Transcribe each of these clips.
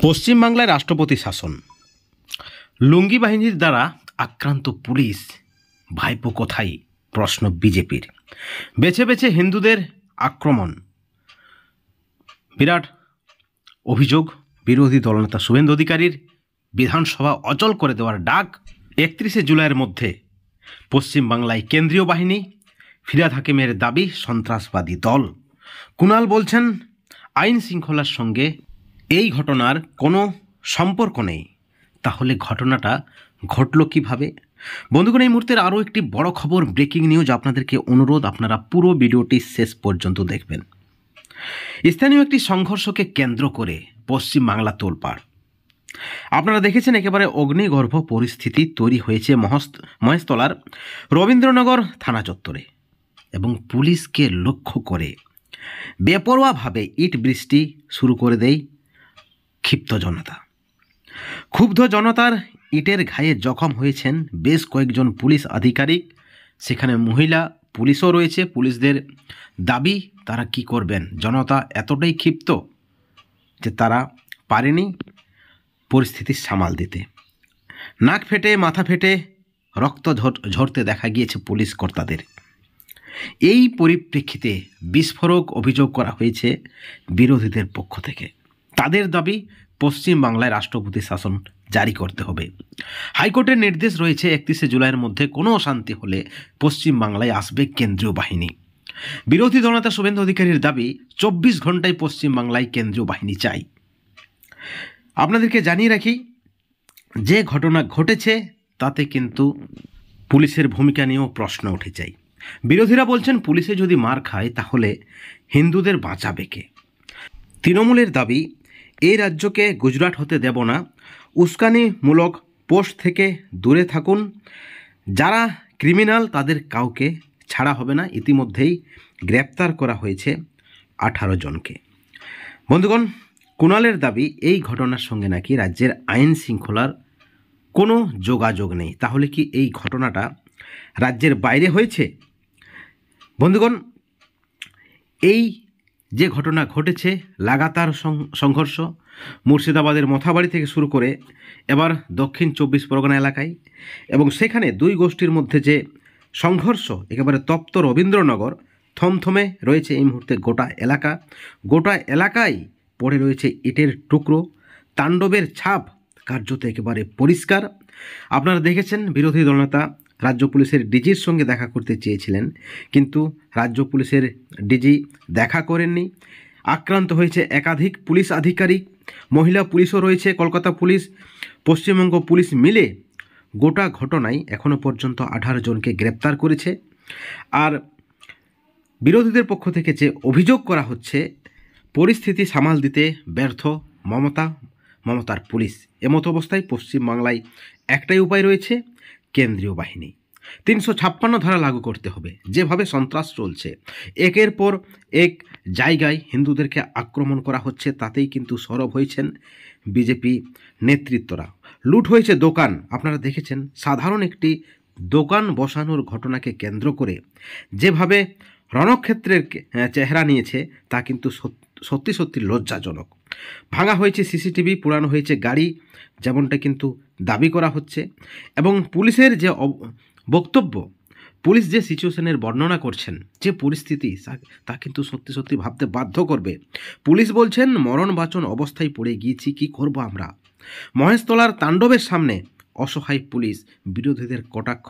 পশ্চিমবাংলায় রাষ্ট্রপতি শাসন, লুঙ্গি বাহিনীর দ্বারা আক্রান্ত পুলিশ, ভাইপো কোথায় প্রশ্ন বিজেপির। বেছে বেছে হিন্দুদের আক্রমণ, বিরাট অভিযোগ বিরোধী দলনেতা শুভেন্দু অধিকারীর। বিধানসভা অচল করে দেওয়ার ডাক। 31শে জুলাইয়ের মধ্যে পশ্চিমবাংলায় কেন্দ্রীয় বাহিনী, ফিরহাদ হাকিমের দাবি সন্ত্রাসবাদী দল। কুণাল বলছেন আইন শৃঙ্খলার সঙ্গে এই ঘটনার কোনো সম্পর্ক নেই। তাহলে ঘটনাটা ঘটল কিভাবে? বন্ধুগণ, এই মুহূর্তের আরও একটি বড় খবর, ব্রেকিং নিউজ। আপনাদেরকে অনুরোধ, আপনারা পুরো ভিডিওটি শেষ পর্যন্ত দেখবেন। স্থানীয় একটি সংঘর্ষকে কেন্দ্র করে পশ্চিমবাংলা তোলপাড়। আপনারা দেখেছেন একেবারে অগ্নিগর্ভ পরিস্থিতি তৈরি হয়েছে মহেশতলার রবীন্দ্রনগর থানা চত্বরে, এবং পুলিশকে লক্ষ্য করে বেপরোয়াভাবে ইট বৃষ্টি শুরু করে দেয় ক্ষিপ্ত জনতা। ক্ষুব্ধ জনতার ইটের ঘায়ে জখম হয়েছেন বেশ কয়েকজন পুলিশ আধিকারিক। সেখানে মহিলা পুলিশও রয়েছে। পুলিশদের দাবি, তারা কি করবেন? জনতা এতটাই ক্ষিপ্ত যে তারা পারেনি পরিস্থিতি সামাল দিতে। নাক ফেটে মাথা ফেটে রক্ত ঝরতে দেখা গিয়েছে পুলিশ কর্তাদের। এই পরিপ্রেক্ষিতে বিস্ফোরক অভিযোগ করা হয়েছে বিরোধীদের পক্ষ থেকে। তাদের দাবি পশ্চিমবাংলায় রাষ্ট্রপতি শাসন জারি করতে হবে। হাইকোর্টের নির্দেশ রয়েছে 31শে জুলাইয়ের মধ্যে কোনো অশান্তি হলে পশ্চিমবাংলায় আসবে কেন্দ্রীয় বাহিনী। বিরোধী দলনেতা শুভেন্দু অধিকারীর দাবি 24 ঘন্টায় পশ্চিমবাংলায় কেন্দ্রীয় বাহিনী চাই। আপনাদেরকে জানিয়ে রাখি, যে ঘটনা ঘটেছে তাতে কিন্তু পুলিশের ভূমিকা নিয়েও প্রশ্ন উঠে যায়। বিরোধীরা বলছেন পুলিশে যদি মার খায় তাহলে হিন্দুদের বাঁচাবে কে? তৃণমূলের দাবি, এই রাজ্যকে গুজরাট হতে দেব না, উস্কানিমূলক পোস্ট থেকে দূরে থাকুন, যারা ক্রিমিনাল তাদের কাউকে ছাড়া হবে না। ইতিমধ্যেই গ্রেপ্তার করা হয়েছে 18 জনকে। বন্ধুগণ, কুণালের দাবি এই ঘটনার সঙ্গে নাকি রাজ্যের আইন শৃঙ্খলার কোনো যোগাযোগ নেই। তাহলে কি এই ঘটনাটা রাজ্যের বাইরে হয়েছে? বন্ধুগণ, এই যে ঘটনা ঘটেছে, লাগাতার সংঘর্ষ মুর্শিদাবাদের মথাবাড়ি থেকে শুরু করে এবার দক্ষিণ 24 পরগনা এলাকায়, এবং সেখানে দুই গোষ্ঠীর মধ্যে যে সংঘর্ষ, একেবারে তপ্ত রবীন্দ্রনগর, থমথমে রয়েছে এই মুহূর্তে গোটা এলাকায় পড়ে রয়েছে ইটের টুকরো। তাণ্ডবের ছাপ কার্যত একেবারে পরিষ্কার। আপনারা দেখেছেন বিরোধী দলনেতা রাজ্য পুলিশের ডিজির সঙ্গে দেখা করতে চেয়েছিলেন, কিন্তু রাজ্য পুলিশের ডিজি দেখা করেননি। আক্রান্ত হয়েছে একাধিক পুলিশ আধিকারিক, মহিলা পুলিশও রয়েছে। কলকাতা পুলিশ, পশ্চিমবঙ্গ পুলিশ মিলে গোটা ঘটনায় এখনও পর্যন্ত 18 জনকে গ্রেপ্তার করেছে। আর বিরোধীদের পক্ষ থেকে যে অভিযোগ করা হচ্ছে, পরিস্থিতি সামাল দিতে ব্যর্থ মমতার পুলিশ। এমত অবস্থায় পশ্চিমবাংলায় একটাই উপায় রয়েছে, কেন্দ্রীয় বাহিনী। 356 ধারা লাগু করতে হবে। যেভাবে সন্ত্রাস চলছে, একের পর এক জায়গায় হিন্দুদেরকে আক্রমণ করা হচ্ছে, তাতেই কিন্তু সরব হয়েছেন বিজেপি নেতৃত্বরা। লুট হয়েছে দোকান। আপনারা দেখেছেন সাধারণ একটি দোকান বসানোর ঘটনাকে কেন্দ্র করে যেভাবে রণক্ষেত্রের চেহারা নিয়েছে, তা কিন্তু সত্যি লজ্জাজনক। ভাঙা হয়েছে সিসিটিভি, পোড়ানো হয়েছে গাড়ি, যেমনটা কিন্তু দাবি করা হচ্ছে। এবং পুলিশের যে বক্তব্য, পুলিশ যে সিচুয়েশনের বর্ণনা করছেন, যে পরিস্থিতি, তা কিন্তু সত্যি ভাবতে বাধ্য করবে। পুলিশ বলছেন মরণ বাঁচন অবস্থায় পড়ে গিয়েছি, কি করব আমরা? মহেশতলার তাণ্ডবের সামনে অসহায় পুলিশ। বিরোধীদের কটাক্ষ,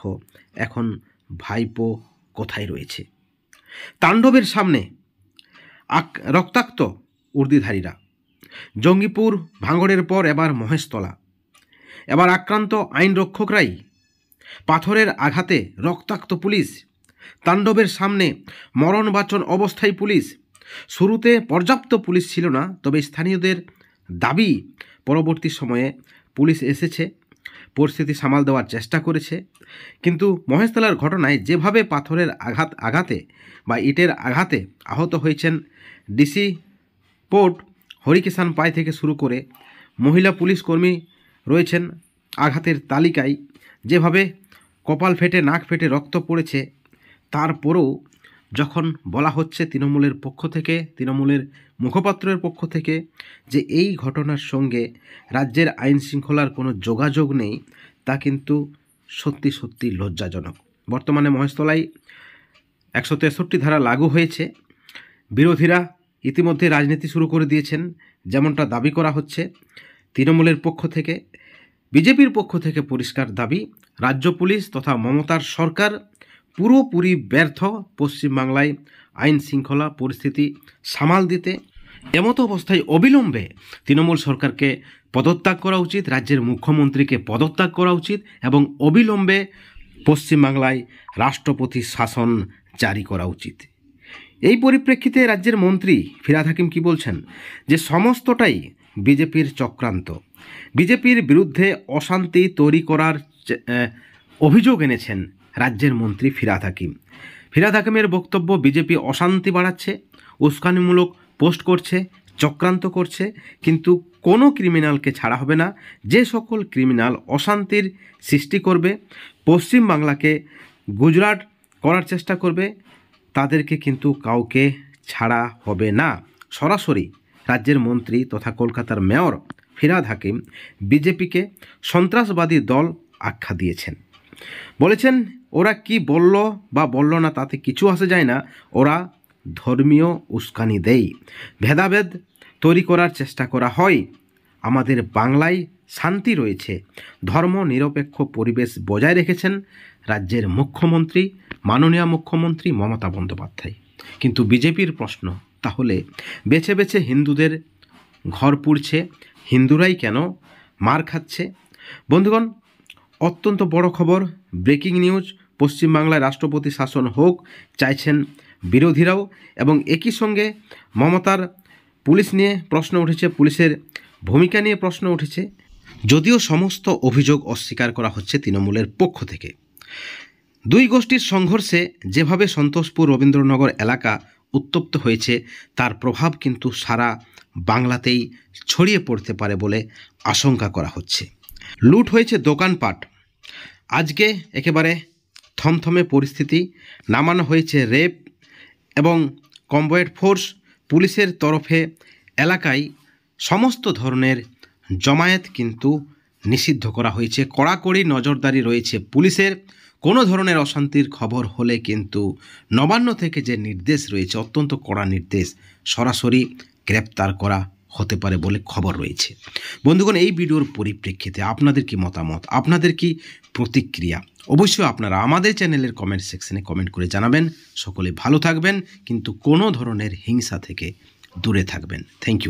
এখন ভাইপো কোথায় রয়েছে? তাণ্ডবের সামনে রক্তাক্ত উর্দিধারীরা। জঙ্গিপুর ভাঙড়ের পর এবার মহেশতলা, এবার আক্রান্ত আইন রক্ষকরাই। পাথরের আঘাতে রক্তাক্ত পুলিশ, তাণ্ডবের সামনে মরণ বাঁচন অবস্থায় পুলিশ। শুরুতে পর্যাপ্ত পুলিশ ছিল না, তবে স্থানীয়দের দাবি পরবর্তী সময়ে পুলিশ এসেছে, পরিস্থিতি সামাল দেওয়ার চেষ্টা করেছে। কিন্তু মহেশতলার ঘটনায় যেভাবে পাথরের আঘাতে বা ইটের আঘাতে আহত হয়েছেন ডিসি পোর্ট হরিকিষান পাই থেকে শুরু করে মহিলা পুলিশ কর্মী রয়েছেন আঘাতের তালিকায়। যেভাবে কপাল ফেটে নাক ফেটে রক্ত পড়েছে, তারপরেও যখন বলা হচ্ছে তৃণমূলের পক্ষ থেকে, তৃণমূলের মুখপাত্রের পক্ষ থেকে যে এই ঘটনার সঙ্গে রাজ্যের আইন শৃঙ্খলার কোনো যোগাযোগ নেই, তা কিন্তু সত্যি সত্যি লজ্জাজনক। বর্তমানে মহেশতলায় 163 ধারা লাগু হয়েছে। বিরোধীরা ইতিমধ্যে রাজনীতি শুরু করে দিয়েছেন, যেমনটা দাবি করা হচ্ছে তৃণমূলের পক্ষ থেকে। বিজেপির পক্ষ থেকে পরিষ্কার দাবি, রাজ্য পুলিশ তথা মমতার সরকার পুরোপুরি ব্যর্থ পশ্চিমবাংলায় আইন শৃঙ্খলা পরিস্থিতি সামাল দিতে। এমতো অবস্থায় অবিলম্বে তৃণমূল সরকারকে পদত্যাগ করা উচিত, রাজ্যের মুখ্যমন্ত্রীকে পদত্যাগ করা উচিত এবং অবিলম্বে পশ্চিমবাংলায় রাষ্ট্রপতি শাসন জারি করা উচিত। এই পরিপ্রেক্ষিতে রাজ্যের মন্ত্রী ফিরহাদ হাকিম কি বলছেন, যে সমস্তটাই বিজেপির চক্রান্ত। বিজেপির বিরুদ্ধে অশান্তি তৈরি করার অভিযোগ এনেছেন রাজ্যের মন্ত্রী ফিরহাদ হাকিম। ফিরহাদ হাকিমের বক্তব্য, বিজেপি অশান্তি বাড়াচ্ছে, উস্কানিমূলক পোস্ট করছে, চক্রান্ত করছে, কিন্তু কোনো ক্রিমিনালকে ছাড়া হবে না। যে সকল ক্রিমিনাল অশান্তির সৃষ্টি করবে, পশ্চিমবাংলাকে গুজরাট করার চেষ্টা করবে, তাদেরকে কিন্তু কাউকে ছাড়া হবে না। সরাসরি রাজ্যের মন্ত্রী তথা কলকাতার মেয়র ফিরহাদ হাকিম বিজেপিকে সন্ত্রাসবাদী দল আখ্যা দিয়েছেন। বলেছেন, ওরা কি বলল বা বলল না তাতে কিছু আসে যায় না, ওরা ধর্মীয় উস্কানি দেয়, ভেদাভেদ তৈরি করার চেষ্টা করা হয়। আমাদের বাংলায় শান্তি রয়েছে। ধর্ম নিরপেক্ষ পরিবেশ বজায় রেখেছেন রাজ্যের মুখ্যমন্ত্রী, মাননীয় মুখ্যমন্ত্রী মমতা বন্দ্যোপাধ্যায়। কিন্তু বিজেপির প্রশ্ন, তাহলে বেছে বেছে হিন্দুদের ঘর পুড়ছে, হিন্দুরাই কেন মার খাচ্ছে? বন্ধুগণ, অত্যন্ত বড় খবর, ব্রেকিং নিউজ। পশ্চিমবাংলায় রাষ্ট্রপতি শাসন হোক চাইছেন বিরোধীরাও, এবং একই সঙ্গে মমতার পুলিশ নিয়ে প্রশ্ন উঠেছে, পুলিশের ভূমিকা নিয়ে প্রশ্ন উঠেছে। যদিও সমস্ত অভিযোগ অস্বীকার করা হচ্ছে তৃণমূলের পক্ষ থেকে। দুই গোষ্ঠীর সংঘর্ষে যেভাবে সন্তোষপুর রবীন্দ্রনগর এলাকা উত্তপ্ত হয়েছে, তার প্রভাব কিন্তু সারা বাংলাতেই ছড়িয়ে পড়তে পারে বলে আশঙ্কা করা হচ্ছে। লুট হয়েছে দোকানপাট, আজকে একেবারে থমথমে পরিস্থিতি। নামানো হয়েছে রেপ এবং কমব্যাট ফোর্স। পুলিশের তরফে এলাকায় সমস্ত ধরনের জমায়েত কিন্তু নিষিদ্ধ করা হয়েছে। কড়াকড়ি নজরদারি রয়েছে পুলিশের। কোনো ধরনের অশান্তির খবর হলে কিন্তু নবান্ন থেকে যে নির্দেশ রয়েছে, অত্যন্ত কড়া নির্দেশ, সরাসরি গ্রেপ্তার করা হতে পারে বলে খবর রয়েছে। বন্ধুগণ, এই ভিডিওর পরিপ্রেক্ষিতে আপনাদের কি মতামত, আপনাদের কি প্রতিক্রিয়া, অবশ্যই আপনারা আমাদের চ্যানেলের কমেন্ট সেকশনে কমেন্ট করে জানাবেন। সকলে ভালো থাকবেন, কিন্তু কোনো ধরনের হিংসা থেকে দূরে থাকবেন। Thank you.